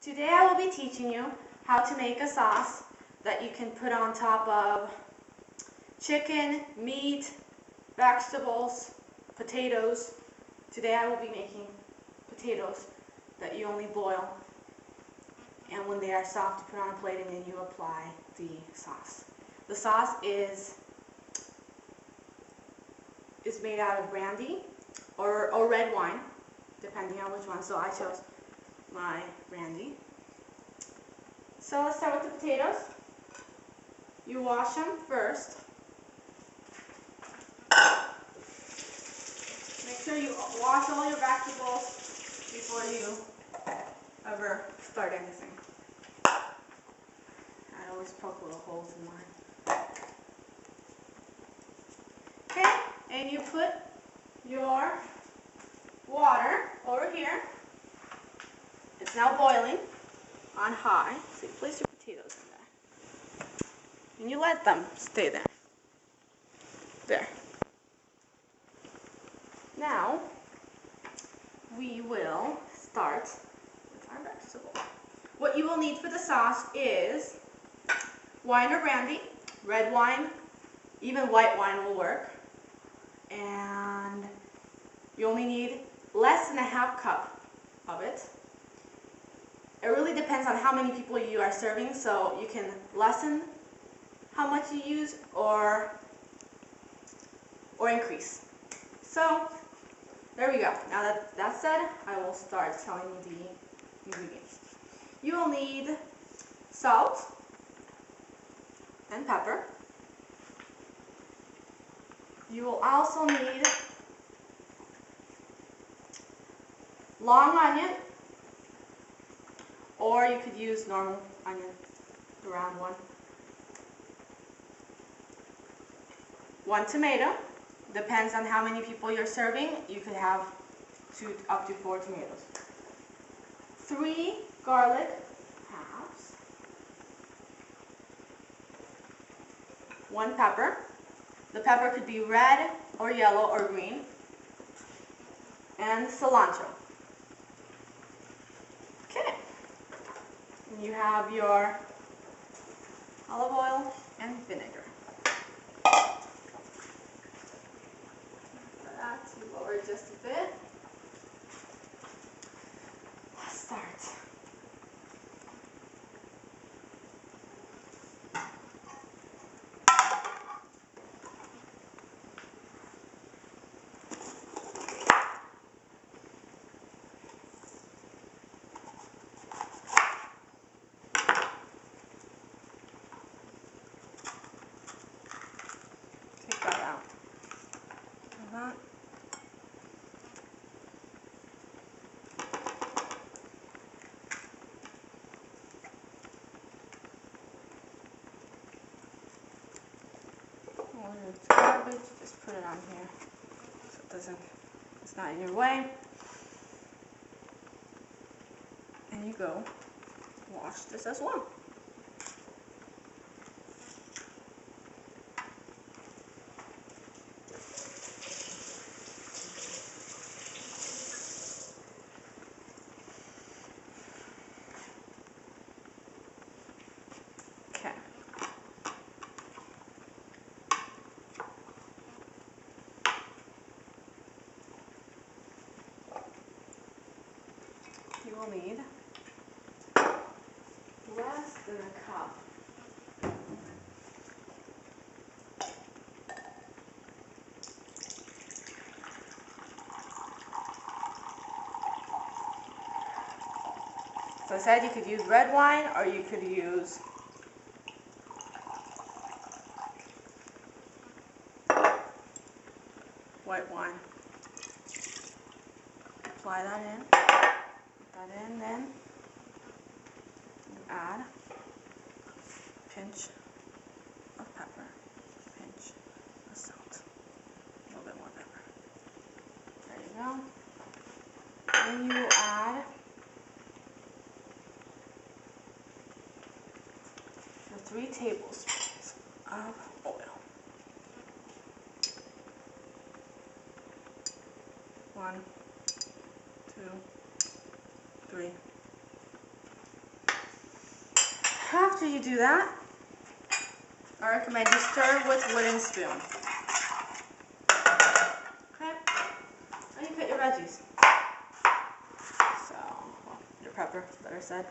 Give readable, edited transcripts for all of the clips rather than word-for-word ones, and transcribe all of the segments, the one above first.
Today I will be teaching you how to make a sauce that you can put on top of chicken, meat, vegetables, potatoes. Today I will be making potatoes that you only boil, and when they are soft you put on a plate and then you apply the sauce. The sauce is made out of brandy or red wine, depending on which one. So I chose my brandy. So let's start with the potatoes. You wash them first. Make sure you wash all your vegetables before you ever start anything. I always poke little holes in mine. Okay, and you put your water over here. It's now boiling on high. So you place your potatoes in there. And you let them stay there. There. Now, we will start with our vegetable. What you will need for the sauce is wine or brandy, red wine, even white wine will work. And you only need less than a half cup of it. It really depends on how many people you are serving, so you can lessen how much you use or increase. So there we go. Now that that's said, I will start telling you the ingredients. You will need salt and pepper. You will also need long onion, or you could use normal onion, the round one. 1 tomato. Depends on how many people you're serving. You could have up to 4 tomatoes. 3 garlic halves. 1 pepper. The pepper could be red or yellow or green. And cilantro. Okay. And you have your olive oil and vinegar. Lower just a bit. Let's start. Take that out. Like that. It's garbage, just put it on here so it's not in your way. And you go wash this as well. Okay. You will need less than a cup So I said you could use red wine or you could use white wine. Apply that in. Put that in, then you add a pinch of pepper, a pinch of salt, a little bit more pepper. There you go. Then you will add your 3 tablespoons of oil. 1, 2, 3, after you do that, I recommend you stir with wooden spoon. Okay? And you cut your veggies. So, well, your pepper, better said.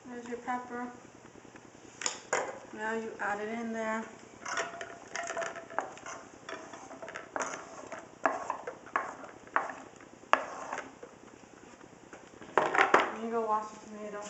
There's your pepper. Now you add it in there. And you go wash the tomato.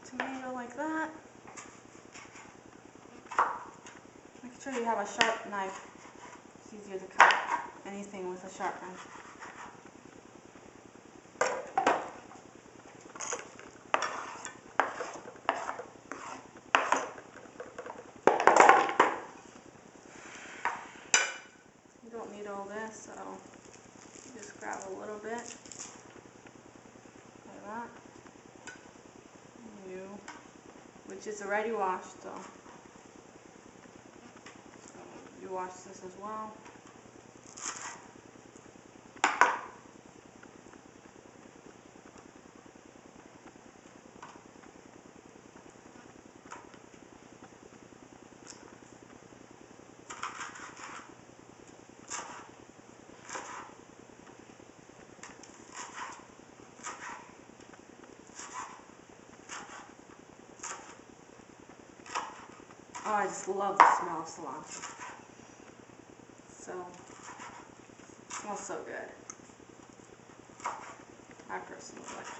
Tomato like that. Make sure you have a sharp knife. It's easier to cut anything with a sharp knife. You don't need all this, so you just grab a little bit like that. Which is already washed, so you wash this as well. Oh, I just love the smell of cilantro. It smells so good. I personally like it.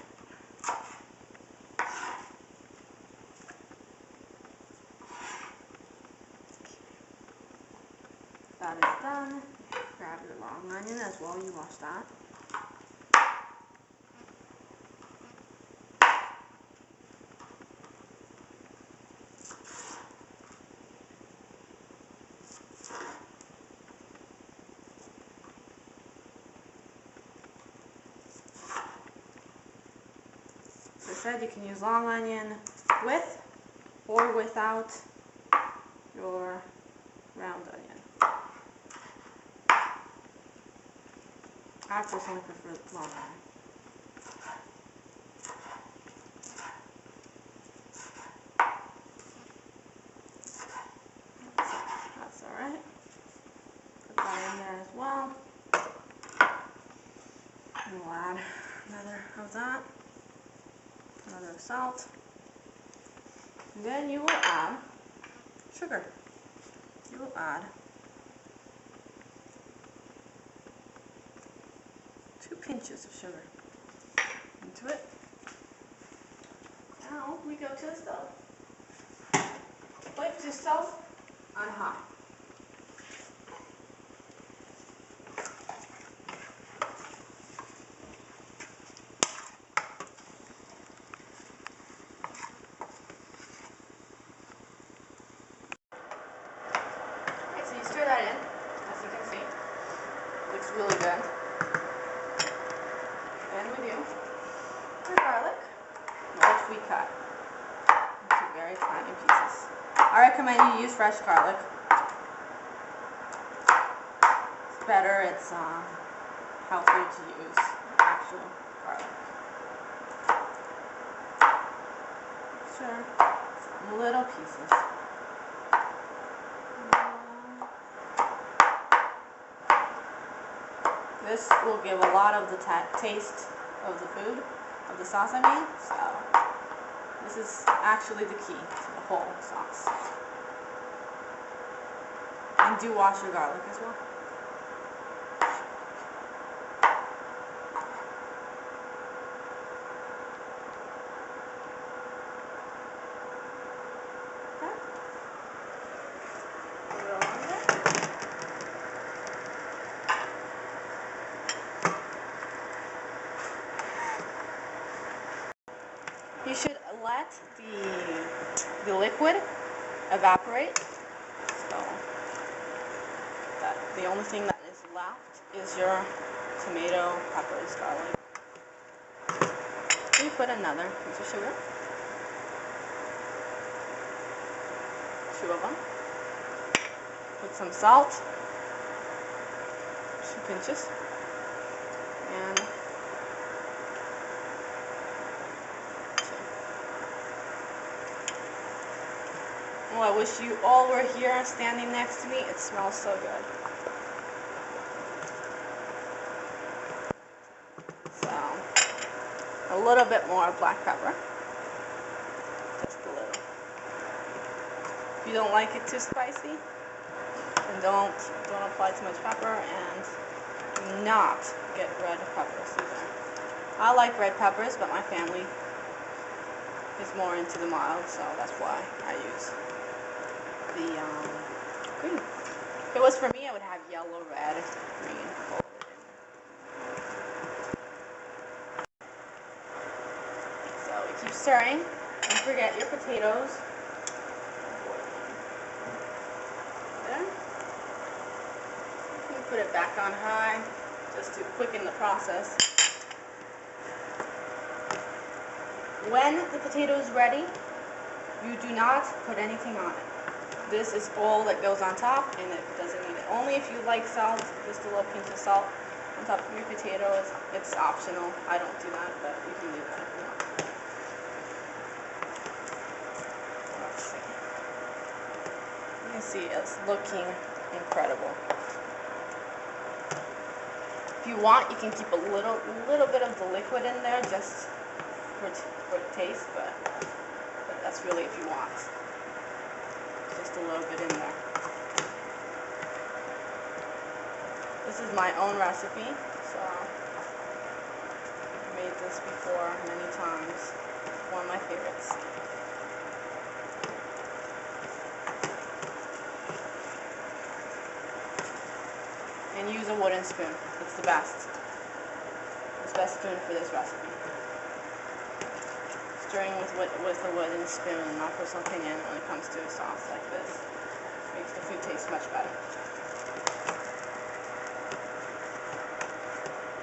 That is done. Grab your long onion as well. You wash that. As I said, you can use long onion with or without your round onion. I personally prefer long onion. That's alright. Put that in there as well. And we'll add another of that. Another salt. And then you will add sugar. You will add 2 pinches of sugar into it. Now we go to the stove. Put yourself on high. Stir that in, as you can see. Looks really good. And we do our garlic, which we cut into very tiny pieces. I recommend you use fresh garlic. It's better, it's healthier to use actual garlic. Sure, some little pieces. this will give a lot of the taste of the food, of the sauce I mean. So this is actually the key to the whole sauce. And do wash your garlic as well. You should let the liquid evaporate. So that the only thing that is left is your tomato, peppers, garlic. You put another piece of sugar. 2 of them. Put some salt. 2 pinches. And oh, I wish you all were here standing next to me. It smells so good. So, a little bit more black pepper. Just a little. If you don't like it too spicy, then don't apply too much pepper, and do not get red peppers either. I like red peppers, but my family is more into the mild, so that's why I use the green. If it was for me, I would have yellow, red, green, all of it in there. So we keep stirring. Don't forget your potatoes. There. You can put it back on high just to quicken the process. When the potato is ready, you do not put anything on it. This is all that goes on top, and it doesn't need it. Only if you like salt, just a little pinch of salt on top of your potatoes. It's optional. I don't do that, but you can do that if you want. Let's see. You can see it's looking incredible. If you want, you can keep a little bit of the liquid in there just for the taste, but that's really if you want. Just a little bit in there. This is my own recipe, so I've made this before many times. One of my favorites. And use a wooden spoon. It's the best. It's the best spoon for this recipe. Stirring with a wooden spoon, and I'll put something in when it comes to a sauce like this. Makes the food taste much better.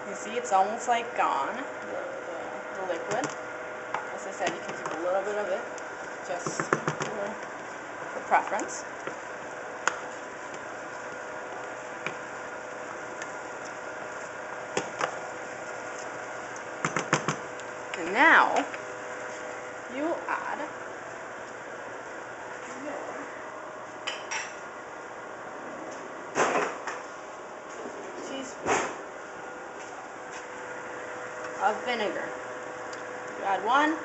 You see, it's almost like gone, the liquid. As I said, you can keep a little bit of it, just for preference. And now, you add your teaspoon of vinegar. You add 1, 2.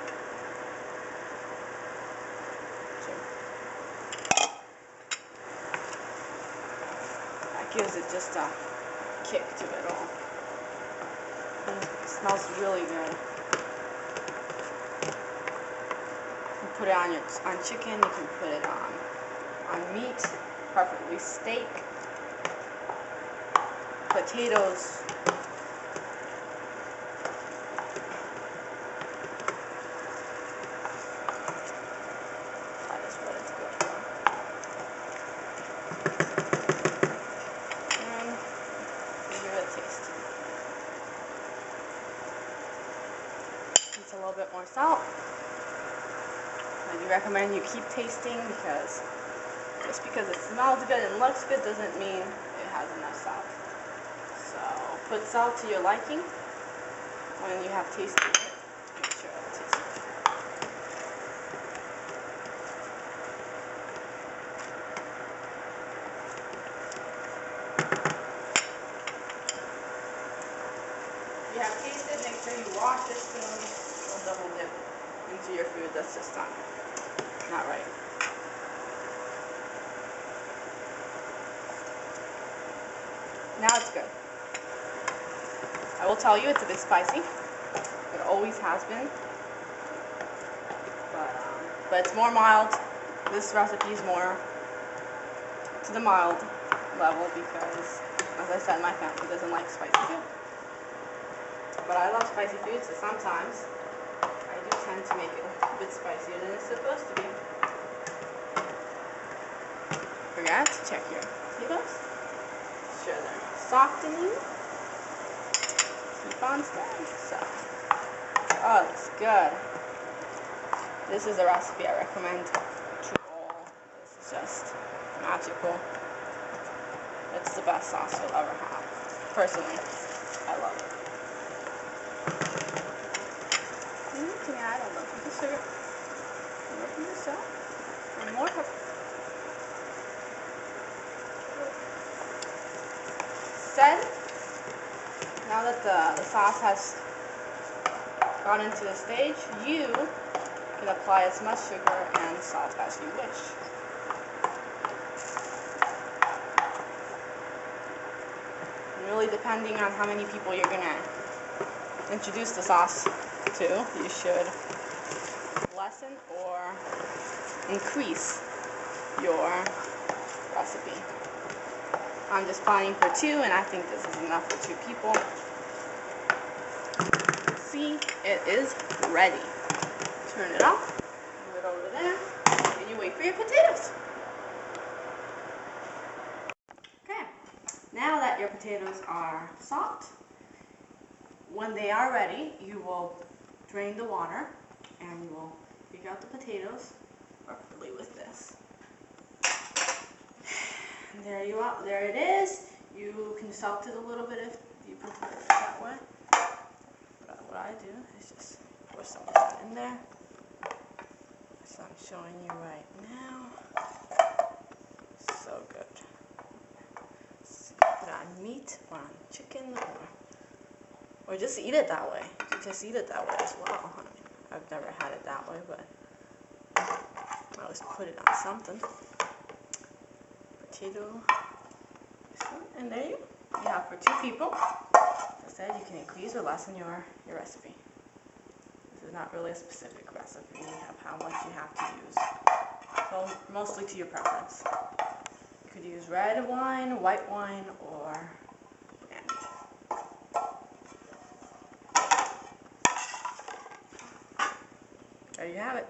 That gives it just a kick to it all. And it smells really good. Put it on chicken, you can put it on meat, preferably steak, potatoes. That is what it's good for. And give it a taste. It's a little bit more salt. I do recommend you keep tasting, because just because it smells good and looks good doesn't mean it has enough salt. So put salt to your liking. When you have tasted it, make sure it tastes good. wash your spoon or double dip into your food that's just done. Not right. Now it's good. I will tell you it's a bit spicy. It always has been. But it's more mild. This recipe is more to the mild level because, as I said, my family doesn't like spicy food. But I love spicy food, so sometimes I do tend to make it a bit spicier than it's supposed to be. Forget to check your potatoes. Make sure they're softening. Keep on stirring. So, oh, it looks good. This is a recipe I recommend to all. This is just magical. It's the best sauce you'll ever have. Personally, I love it. Can you add a little bit of sugar? A little bit of salt. And more pepper. Then, now that the sauce has gone into the stage, you can apply as much sugar and salt as you wish. And really depending on how many people you're going to introduce the sauce to, you should lessen or increase your recipe. I'm just planning for 2, and I think this is enough for 2 people. See, it is ready. Turn it off, move it over there, and you wait for your potatoes. Okay, now that your potatoes are soft, when they are ready, you will drain the water and you will pick out the potatoes preferably with this. And there you are. There it is. You can salt it a little bit if you prefer it that way. But what I do is just pour some of that in there. So I'm showing you right now. So good. So you put it on meat or on chicken or just eat it that way. You just eat it that way as well. I mean, I've never had it that way, but I always put it on something. Potato. And there you have for 2 people. As I said, you can increase or lessen your recipe. This is not really a specific recipe of how much you have to use. So mostly to your preference. You could use red wine, white wine, or brandy. There you have it.